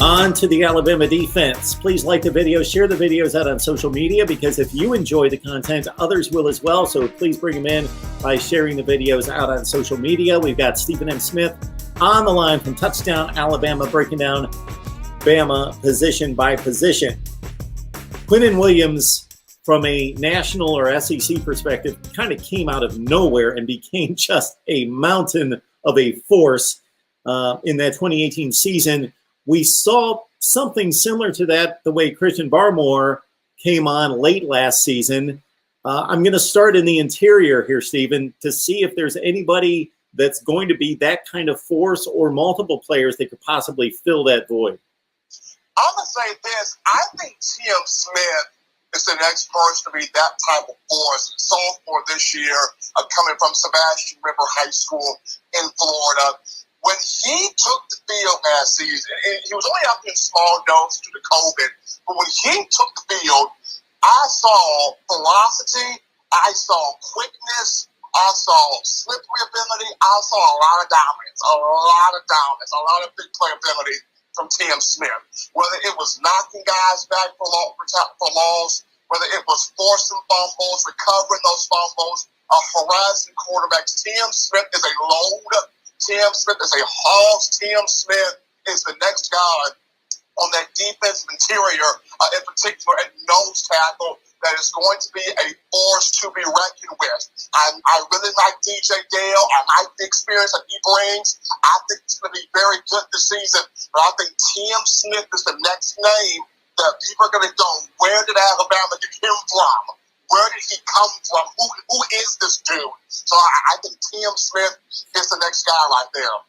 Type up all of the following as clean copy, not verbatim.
On to the Alabama defense. Please like the video, share the videos out on social media, because if you enjoy the content, others will as well. So please bring them in by sharing the videos out on social media. We've got Stephen M. Smith on the line from Touchdown Alabama, breaking down Bama position by position. Quinnen Williams, from a national or SEC perspective, kind of came out of nowhere and became just a mountain of a force in that 2018 season. We saw something similar to that the way Christian Barmore came on late last season. I'm going to start in the interior here, Stephen, to see if there's anybody that's going to be that kind of force or multiple players that could possibly fill that void. I'm going to say this. I think Tim Smith is the next person to be that type of force. Sophomore this year, coming from Sebastian River High School in Florida. When he took the field last season, and he was only out in small doses due to COVID, but when he took the field, I saw velocity, I saw quickness, I saw slippery ability, I saw a lot of dominance, a lot of big play ability from Tim Smith. Whether it was knocking guys back for loss, whether it was forcing fumbles, recovering those fumbles, harassing quarterbacks, Tim Smith is a load. Tim Smith is a hoss. Tim Smith is the next guy on that defensive interior, in particular at nose tackle, that is going to be a force to be reckoned with. I really like DJ Dale. I like the experience that he brings. I think he's going to be very good this season. But I think Tim Smith is the next name that people are going to go, where did Alabama get him from? Where did he come from? Who is this dude? So I think Tim Smith is the next guy right there.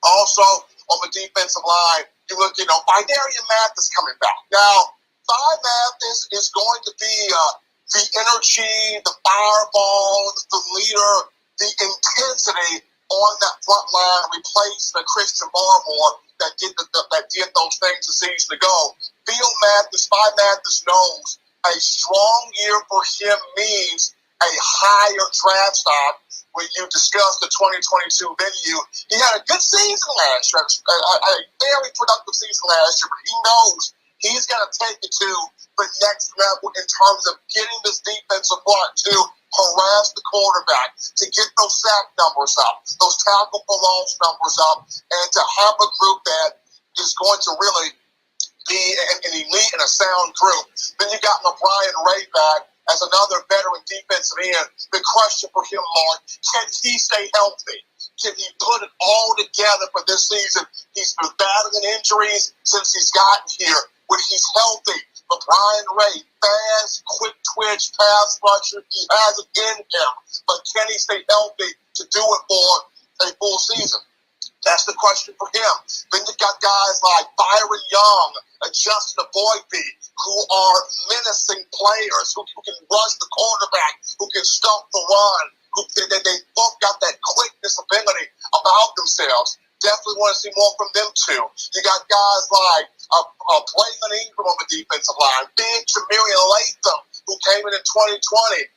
Also, on the defensive line, you look, Vidarian Mathis coming back. Now, Mathis is going to be the energy, the fireball, the leader, the intensity on that front line, replacing the Christian Barmore that did those things a season ago. Mathis knows a strong year for him means a higher draft stock. When you discuss the 2022 venue, he had a good season last year, a very productive season last year, but he knows he's got to take it to the next level in terms of getting this defensive front to harass the quarterback, to get those sack numbers up, those tackle for loss numbers up, and to have a group that is going to really be an elite and a sound group. Then you got Brian Ray back as another veteran defensive end. The question for him, Mark, can he stay healthy? Can he put it all together for this season? He's been battling injuries since he's gotten here. When he's healthy, but Brian Ray, fast, quick twitch, pass rusher, he has it in him. But can he stay healthy to do it for a full season? That's the question for him. Then you've got guys like Byron Young and Justin Boydby, who are menacing players, who can rush the quarterback, who can stop the run, they both got that quickness ability about themselves. Definitely want to see more from them, too. You got guys like Braylon Ingram on the defensive line, big Jamarian Latham, who came in 2020.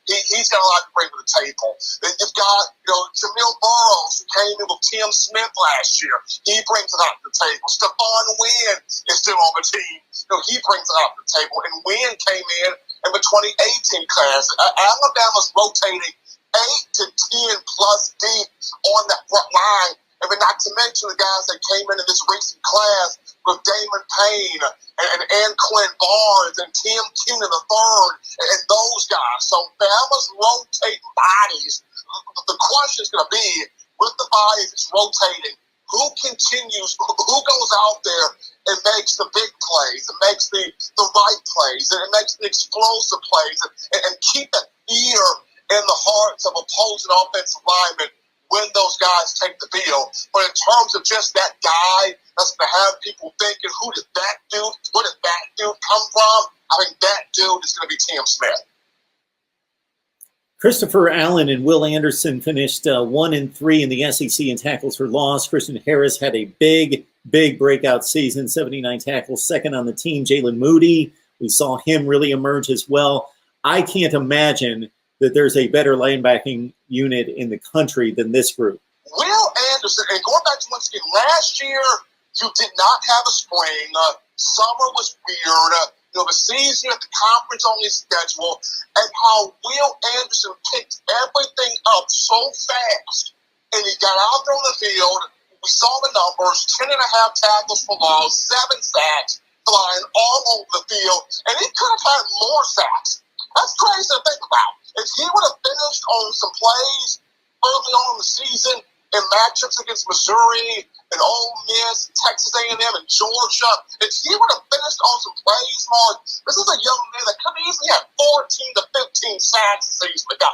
He's got a lot to bring to the table. Then you've got, Jamil Burrows, who came in with Tim Smith last year. He brings it out to the table. Stephon Wynn is still on the team. He brings it out to the table. And Wynn came in the 2018 class. Alabama's rotating 8 to 10 plus deep on that front line. And not to mention the guys that came into this recent class with Damon Payne and Clint Barnes and Tim Keenan III and those guys. So Bama's rotating bodies. The question is going to be, with the bodies that's rotating, who goes out there and makes the big plays, and makes the right plays, and it makes the explosive plays, and keep that fear in the hearts of opposing offensive linemen when those guys take the field. But in terms of just that guy that's going to have people thinking, where did that dude come from? I think that dude is going to be Tim Smith. Christopher Allen and Will Anderson finished 1-3 in the SEC in tackles for loss. Christian Harris had a big breakout season, 79 tackles, second on the team. Jalen Moody, we saw him really emerge as well. I can't imagine that there's a better linebacking unit in the country than this group. Will Anderson, and going back to once again, last year, You did not have a spring. Summer was weird. The season at the conference only schedule, and how Will Anderson picked everything up so fast. And he got out there on the field. We saw the numbers, 10.5 tackles for loss, 7 sacks, flying all over the field. And he could have had more sacks. That's crazy to think about. If he would have finished on some plays early on in the season in matchups against Missouri and Ole Miss, Texas A&M, and Georgia, if he would have finished on some plays, Mark, this is a young man that could have easily had 14 to 15 sacks the season ago.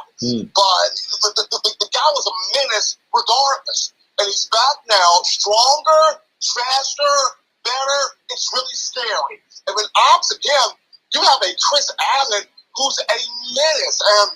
But the guy was a menace regardless. And he's back now, stronger, faster, better. It's really scary. And then again, you have a Chris Allen who's a menace. And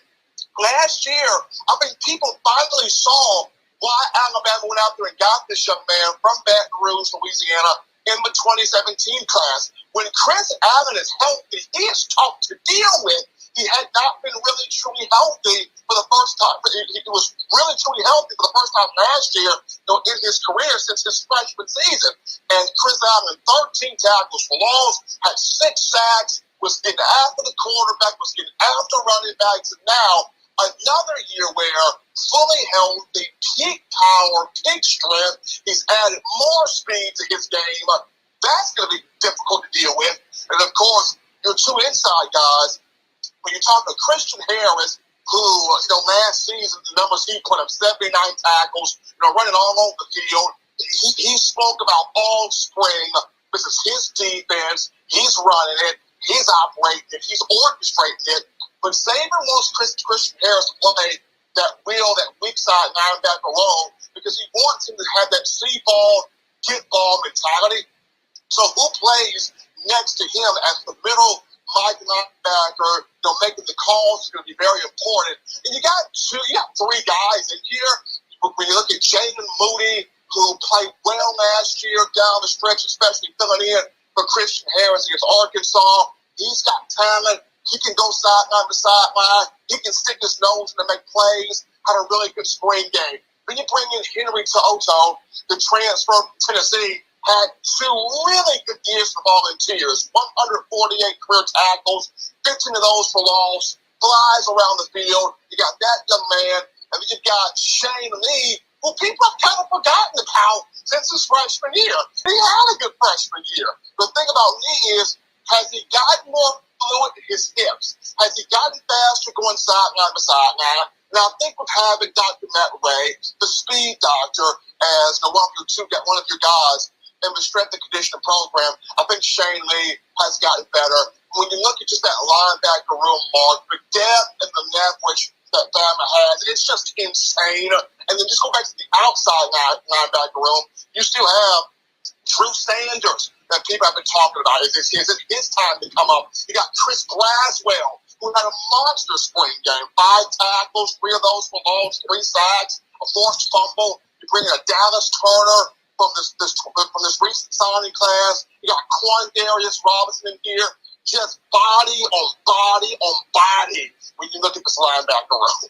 last year, I think people finally saw why Alabama went out there and got this young man from Baton Rouge, Louisiana, in the 2017 class. When Chris Allen is healthy, he is tough to deal with. He had not been really truly healthy for the first time. He was really truly healthy for the first time last year in his career since his freshman season. And Chris Allen, 13 tackles for loss, had 6 sacks, was getting after the quarterback, was getting after running backs, and now another year where fully healthy, peak power, peak strength, he's added more speed to his game. That's going to be difficult to deal with. And of course, your 2 inside guys, when you talk to Christian Harris, who, last season, the numbers he put up, 79 tackles, running all over the field. He spoke about all spring. This is his defense. He's running it. He's operating it. He's orchestrating it. But Saban wants Christian Harris to play that weak side linebacker role because he wants him to have that see ball, get ball mentality. So who plays next to him as the middle Mike linebacker, making the calls is going to be very important. And you got 3 guys in here. When you look at Jamin Moody, who played well last year down the stretch, especially filling in for Christian Harris against Arkansas, he's got talent. He can go sideline to sideline. He can stick his nose in to make plays. Had a really good spring game. Then you bring in Henry Toto, the transfer from Tennessee, had 2 really good years for Volunteers. 148 career tackles, 15 of those for loss, flies around the field. You got that young man, and then you got Shane Lee, who people have kind of forgotten about since his freshman year. He had a good freshman year. The thing about Lee is, has he gotten more fluid in his hips? Has he gotten faster going sideline to sideline? Now, I think with having Dr. Matt Ray, the speed doctor, as one of your guys in the strength and conditioning program, I think Shane Lee has gotten better. When you look at just that linebacker room, Mark, the depth and the leverage that Bama has, it's just insane. And then just go back to the outside linebacker room, you still have Drew Sanders that people have been talking about. Is it his time to come up? You got Chris Glaswell, who had a monster spring game. 5 tackles, 3 of those for loss, 3 sacks, a forced fumble. You bring in a Dallas Turner from this recent signing class. You got Quandarius Robinson in here. Just body on body on body when you look at this linebacker room.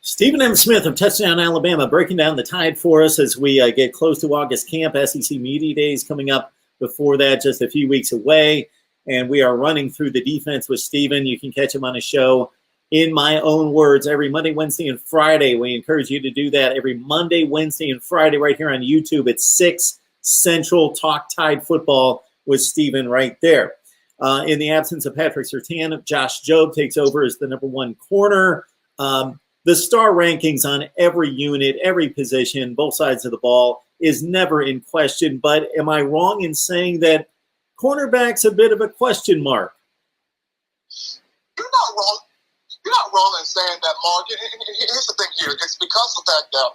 Stephen M. Smith of Touchdown Alabama breaking down the Tide for us as we get close to August camp. SEC Media Days coming up before that, just a few weeks away. And we are running through the defense with Stephen. You can catch him on a show, In My Own Words, every Monday, Wednesday, and Friday. We encourage you to do that every Monday, Wednesday, and Friday right here on YouTube at 6 Central. Talk Tide football with Stephen right there. In the absence of Patrick Surtain, Josh Jobe takes over as the number 1 corner. The star rankings on every unit, every position, both sides of the ball is never in question. But am I wrong in saying that cornerback's a bit of a question mark? You're not wrong. You're not wrong in saying that, Mark. Here's the thing here. It's because of the fact that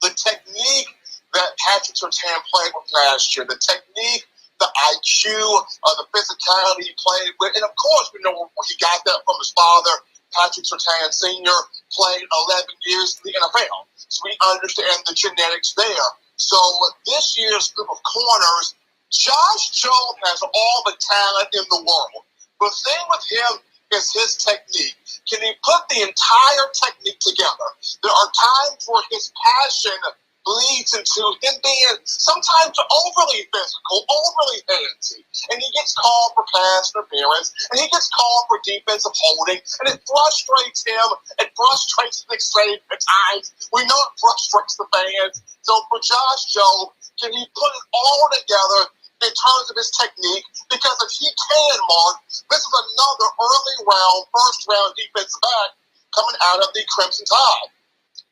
the technique that Patrick Surtain played with last year, the technique, the IQ, the physicality he played with, and of course we know where he got that from his father. Patrick Surtain Sr. played 11 years in the NFL, so we understand the genetics there. So this year's group of corners, Josh Jobe has all the talent in the world. The thing with him is his technique. Can he put the entire technique together? There are times where his passion bleeds into him being sometimes overly physical, overly handsy. And he gets called for pass interference, and he gets called for defensive holding, and it frustrates him. It frustrates Nick Saban at times. We know it frustrates the fans. So for Josh Jobe, can he put it all together in terms of his technique? Because if he can, Mark, this is another early round, first round defensive back coming out of the Crimson Tide.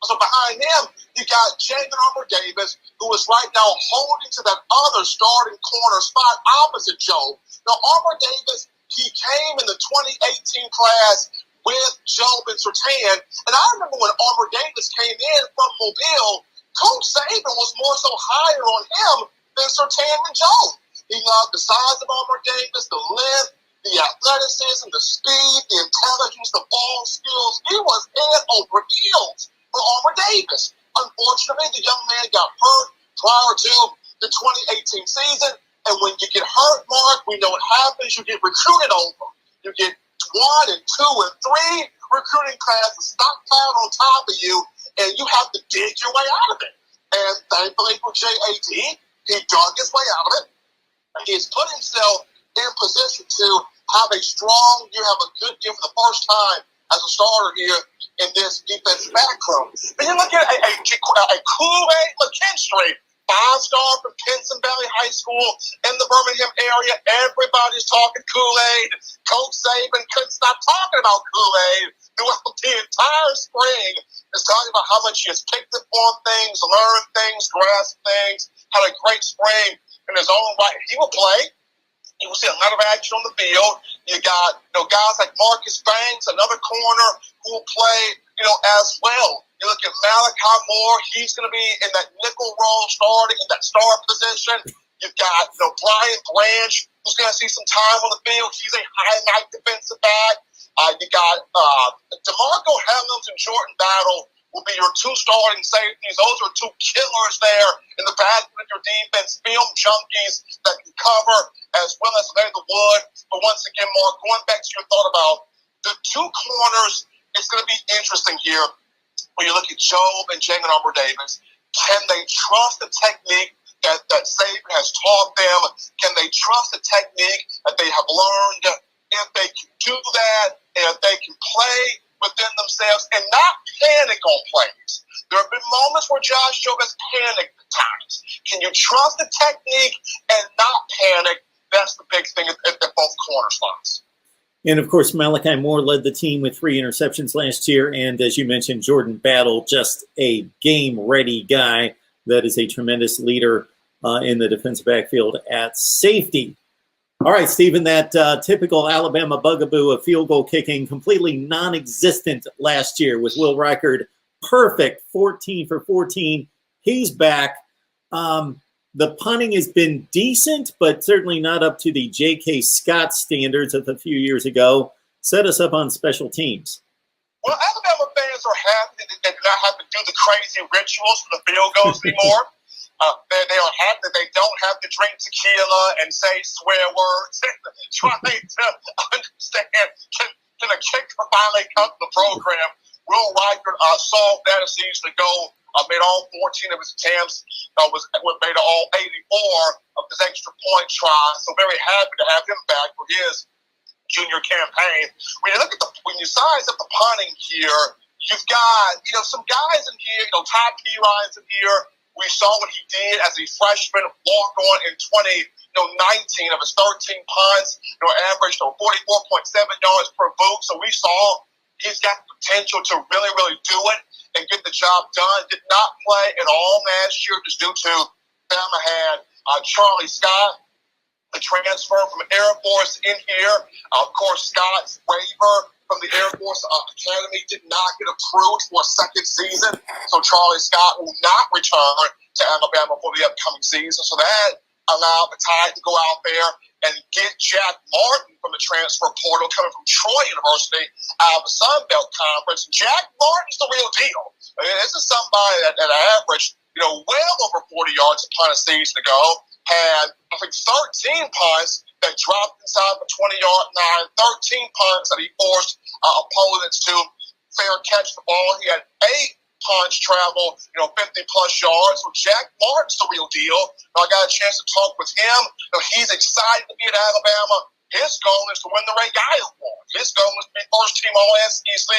So behind him, you got Jamin Davis, who is right now holding to that other starting corner spot opposite Jobe. Now, Armour Davis, he came in the 2018 class with Jobe and Surtain. And I remember when Armour Davis came in from Mobile, Coach Saban was more so higher on him than Surtain and Jobe. He loved the size of Armour Davis, the length, the athleticism, the speed, the intelligence, the ball skills. He was head over heels for Armour Davis. Unfortunately, the young man got hurt prior to the 2018 season. And when you get hurt, Mark, we know what happens. You get recruited over. You get 1 and 2 and 3 recruiting classes stockpiled on top of you, and you have to dig your way out of it. And thankfully for JAD, he dug his way out of it. He's put himself in position to have a strong year, have a good year for the first time as a starter here in this defensive back room. But you look at a Kool-Aid McKinstry, 5-star from Pinson Valley High School in the Birmingham area. Everybody's talking Kool-Aid. Coach Saban couldn't stop talking about Kool-Aid throughout the entire spring. He's talking about how much he has picked up on things, learned things, grasped things, had a great spring in his own right. He will play. You will see a lot of action on the field. You got guys like Marcus Banks, another corner who will play as well. You look at Malachi Moore; he's going to be in that nickel role, starting in that star position. You've got Brian Branch, who's going to see some time on the field. He's a highlight defensive back. You got DeMarco Hellams and Jordan Battle will be your 2 starting safeties. Those are 2 killers there in the back of your defense, film junkies that can cover, as well as Larry the Wood. But once again, Mark, going back to your thought about the 2 corners, it's going to be interesting here when you look at Jobe and Jamin Davis. Can they trust the technique that Saban has taught them? Can they trust the technique that they have learned? If they can do that, and if they can play within themselves and not panic on plays. There have been moments where Josh Jobe has panicked at times. Can you trust the technique and not panic? That's the big thing at both corner spots. And, of course, Malachi Moore led the team with 3 interceptions last year. And, as you mentioned, Jordan Battle, just a game-ready guy that is a tremendous leader in the defensive backfield at safety. All right, Stephen, that typical Alabama bugaboo of field goal kicking, completely non-existent last year with Will Reichard. Perfect, 14 for 14. He's back. The punting has been decent, but certainly not up to the J.K. Scott standards of a few years ago. Set us up on special teams. Well, Alabama fans are happy that they do not have to do the crazy rituals for the field goals anymore. They are happy that they don't have to drink tequila and say swear words. Trying to understand, can a kicker finally come to the program? Will Reichard solved that a season ago. Made all 14 of his attempts. Made all 84 of his extra point tries. So very happy to have him back for his junior campaign. When you size up the punting here, you've got some guys in here. Todd P-Ryan's in here. We saw what he did as a freshman walk-on in 2019 of his 13 punts. Averaged 44.7 yards per boot. So we saw he's got the potential to really, really do it and get the job done. Did not play at all last year just due to Bama had Charlie Scott, the transfer from Air Force, in here. Of course, Scott's waiver from the Air Force Academy did not get approved for a second season, so Charlie Scott will not return to Alabama for the upcoming season. So that allowed the Tide to go out there and get Jack Martin from the transfer portal coming from Troy University out of the Sun Belt Conference. Jack Martin's the real deal. I mean, this is somebody that averaged well over 40 yards a punt a season ago, had I think 13 punts that dropped inside the 20-yard line, 13 punts that he forced opponents to fair catch the ball. He had 8 punch, travel, 50-plus yards. So Jack Martin's the real deal. I got a chance to talk with him. He's excited to be at Alabama. His goal is to win the Ray Guy Award. His goal is to be first-team All-SEC,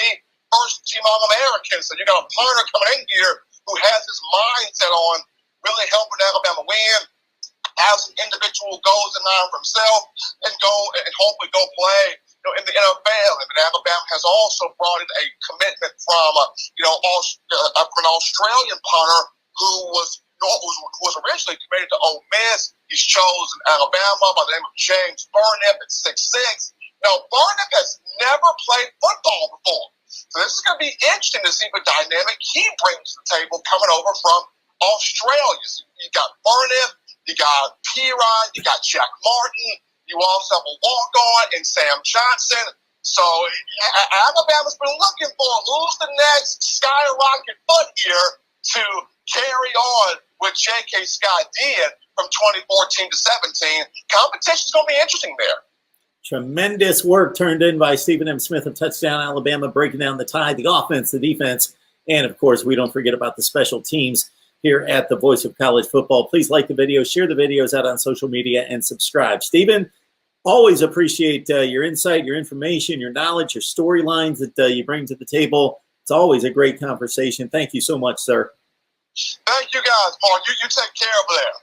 first-team All-American. So you got a punter coming in here who has his mindset on really helping Alabama win, have some individual goals in mind for himself, and hopefully go play in the NFL. And Alabama has also brought in a commitment from an Australian punter who was originally committed to Ole Miss. He's chosen Alabama by the name of James Burnip at 6'6". Now, Burnip has never played football before. So this is going to be interesting to see the dynamic he brings to the table coming over from Australia. So you got Burnip, you got Piron, you got Jack Martin, you also have a walk-on in Sam Johnson. So Alabama's been looking for who's the next skyrocket foot here to carry on what J.K. Scott did from 2014 to 17. Competition's going to be interesting there. Tremendous work turned in by Stephen M. Smith of Touchdown Alabama, breaking down the tie, the offense, the defense, and, of course, we don't forget about the special teams here at the Voice of College Football. Please like the video, share the videos out on social media, and subscribe. Stephen, always appreciate your insight, your information, your knowledge, your storylines that you bring to the table. It's always a great conversation. Thank you so much, sir. Thank you, guys. Mark, you take care of there.